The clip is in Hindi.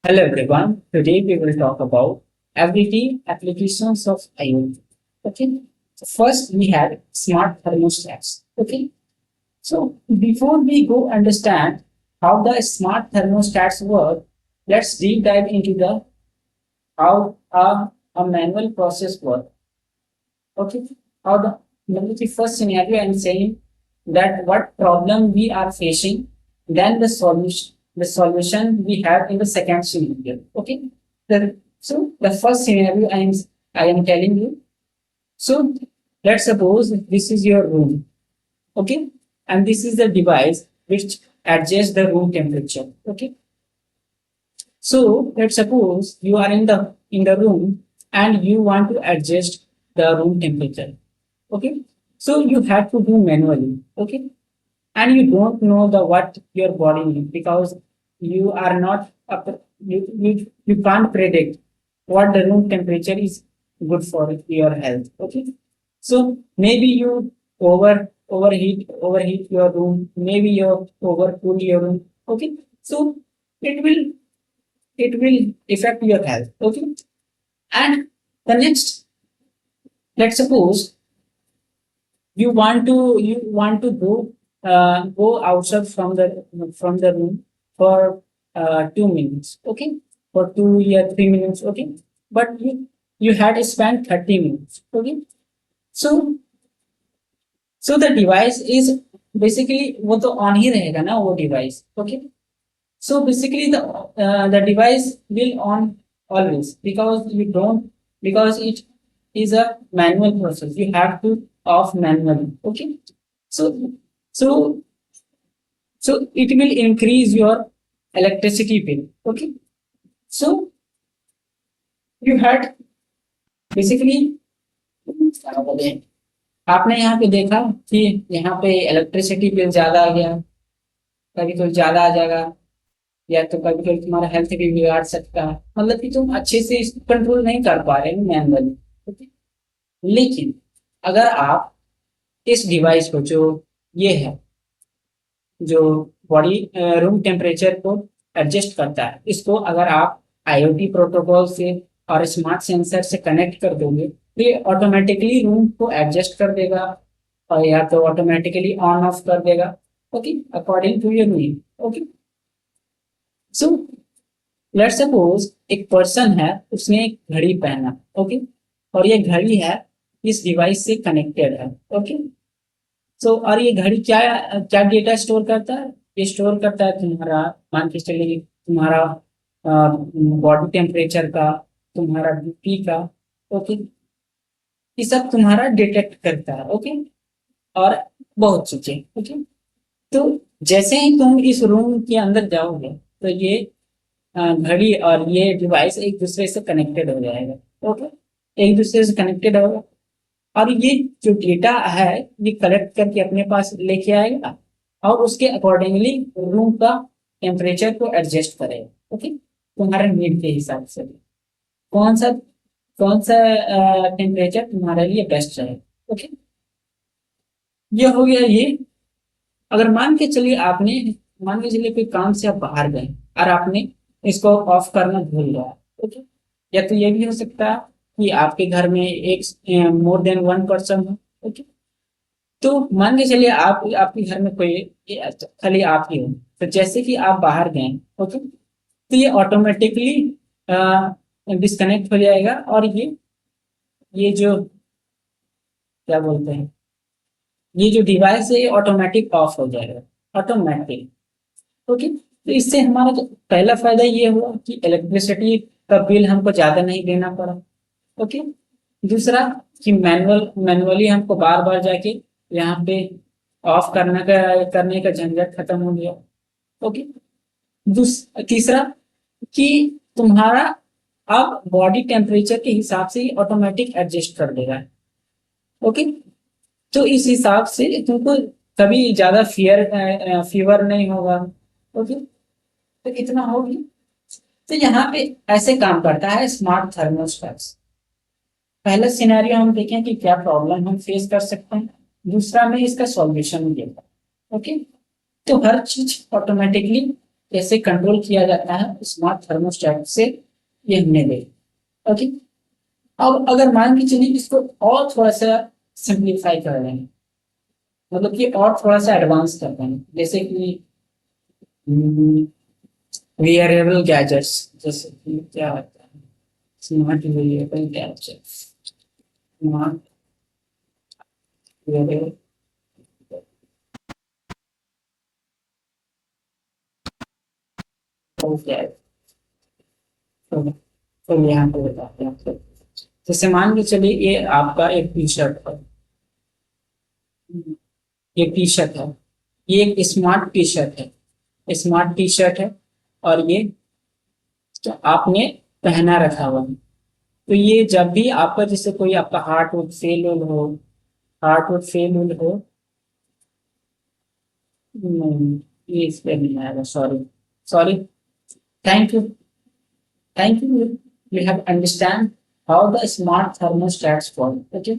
Hello everyone. Today we will talk about everyday applications of IoT. Okay. So first we have smart thermostats. Okay. So before we go understand how the smart thermostats work, let's deep dive into the how a manual process works. Okay. How the first scenario I'm saying that what problem we are facing, then the solution we have in the second scenario. Okay. So the first scenario I am telling you. So let's suppose this is your room. Okay. And this is the device which adjusts the room temperature. Okay. So let's suppose you are in the room and you want to adjust the room temperature. Okay. So you have to do manually. Okay. And you don't know the what your body needs because you are not up, you can't predict what the room temperature is good for your health. Okay. So maybe you overheat your room, maybe you overcool your room. Okay. So it will it will affect your health. Okay. And the next, let's suppose you want to go outside from the room for 2 minutes. Okay. For 2 or 3 minutes. Okay. But you had to spend 30 minutes. Okay. So so the device is basically वो तो on ही रहेगा ना वो device. Okay. So basically the device will on always because it is a manual process. You have to off manually. Okay. So so so it will increase your electricity bill. Okay. So you had basically आपने यहाँ पे देखा कि यहाँ पे इलेक्ट्रिसिटी बिल ज्यादा आ गया, कभी तो ज्यादा आ जाएगा, या तो कभी कभी तुम्हारा हेल्थ भी बिगाड़ सकता है, मतलब कि तुम अच्छे से इसको कंट्रोल नहीं कर पा रहे हो मैनुअली। ओके। लेकिन अगर आप इस डिवाइस को जो ये है जो बॉडी रूम टेम्परेचर को एडजस्ट करता है, इसको अगर आप आईओटी प्रोटोकॉल से और स्मार्ट सेंसर से कनेक्ट कर दोगे तो ये ऑटोमेटिकली रूम को एडजस्ट कर देगा और या तो ऑटोमेटिकली ऑन ऑफ कर देगा। Okay. According to your need. Okay. So let's suppose एक पर्सन है, उसने एक घड़ी पहना। ओके। और ये घड़ी है इस डिवाइस से कनेक्टेड है। ओके। सो और ये घड़ी क्या क्या डेटा स्टोर करता है? ये स्टोर करता है तुम्हारा, मान के चलिए तुम्हारा बॉडी टेम्परेचर का, तुम्हारा बीपी का। ओके। ये सब तुम्हारा डिटेक्ट करता है। ओके। और बहुत चीजें। ओके। तो जैसे ही तुम इस रूम के अंदर जाओगे तो ये घड़ी और ये डिवाइस एक दूसरे से कनेक्टेड हो जाएगा। ओके। एक दूसरे से कनेक्टेड होगा और ये जो डेटा है ये कलेक्ट करके अपने पास लेके आएगा और उसके अकॉर्डिंगली रूम का टेम्परेचर को एडजस्ट करेगा। ओके। तुम्हारे नीड के हिसाब से कौन सा कौन सा टेम्परेचर तुम्हारे लिए बेस्ट रहेगा। ओके। ये हो गया ये। अगर मान के चलिए कोई काम से आप बाहर गए और आपने इसको ऑफ करना भूल गया। ओके। या तो ये भी हो सकता है कि आपके घर में एक मोर देन वन पर्सन हो। ओके। तो मान के चलिए आप आपके घर में कोई खाली आप ही हो, तो जैसे कि आप बाहर गए। ओके। तो ये ऑटोमेटिकली डिस्कनेक्ट हो जाएगा और ये जो क्या बोलते हैं, ये जो डिवाइस है ये ऑटोमेटिक ऑफ हो जाएगा। ऑटोमेटिक। ओके। तो इससे हमारा जो पहला फायदा ये हुआ कि इलेक्ट्रिसिटी का बिल हमको ज्यादा नहीं देना पड़ा। ओके। दूसरा कि मैनुअली हमको बार बार जाके यहाँ पे ऑफ करने का झंझट खत्म हो गया। ओके। तीसरा कि तुम्हारा अब बॉडी टेम्परेचर के हिसाब से ही ऑटोमेटिक एडजस्ट कर देगा। ओके। तो इस हिसाब से तुमको कभी ज्यादा फीवर नहीं होगा। ओके। तो इतना होगी। तो यहाँ पे ऐसे काम करता है स्मार्ट थर्मोस्टेट्स। पहला सिनेरियो हम देखें कि क्या प्रॉब्लम हम फेस कर सकते हैं, दूसरा में इसका सॉल्यूशन देगा। ओके। तो हर चीज ऑटोमेटिकली कैसे कंट्रोल किया जाता है स्मार्ट थर्मोस्टेट से, ये हमने देखा। ओके, अब अगर मान के चलिए इसको और थोड़ा सा सिंप्लीफाई कर रहे हैं, मतलब कि और थोड़ा सा एडवांस करते हैं, जैसे कि वेयरेबल गैजेट्स, जैसे कि क्या होता है smart wearable gadgets, smart wearable gadget. तो यहाँ पे बताते हैं आपको। जैसे मान के चलिए ये आपका एक टी शर्ट है, ये टी शर्ट है, ये एक स्मार्ट टी शर्ट है, स्मार्ट टी शर्ट है, और ये तो आपने पहना रखा हुआ है। तो ये जब भी आपका जैसे कोई आपका हार्ट वुड फेल हो, हार्ट वुड फेल हो, नहीं ये इस पे नहीं आएगा, sorry sorry. Thank you, thank you, you have understand how the smart thermostats work, okay?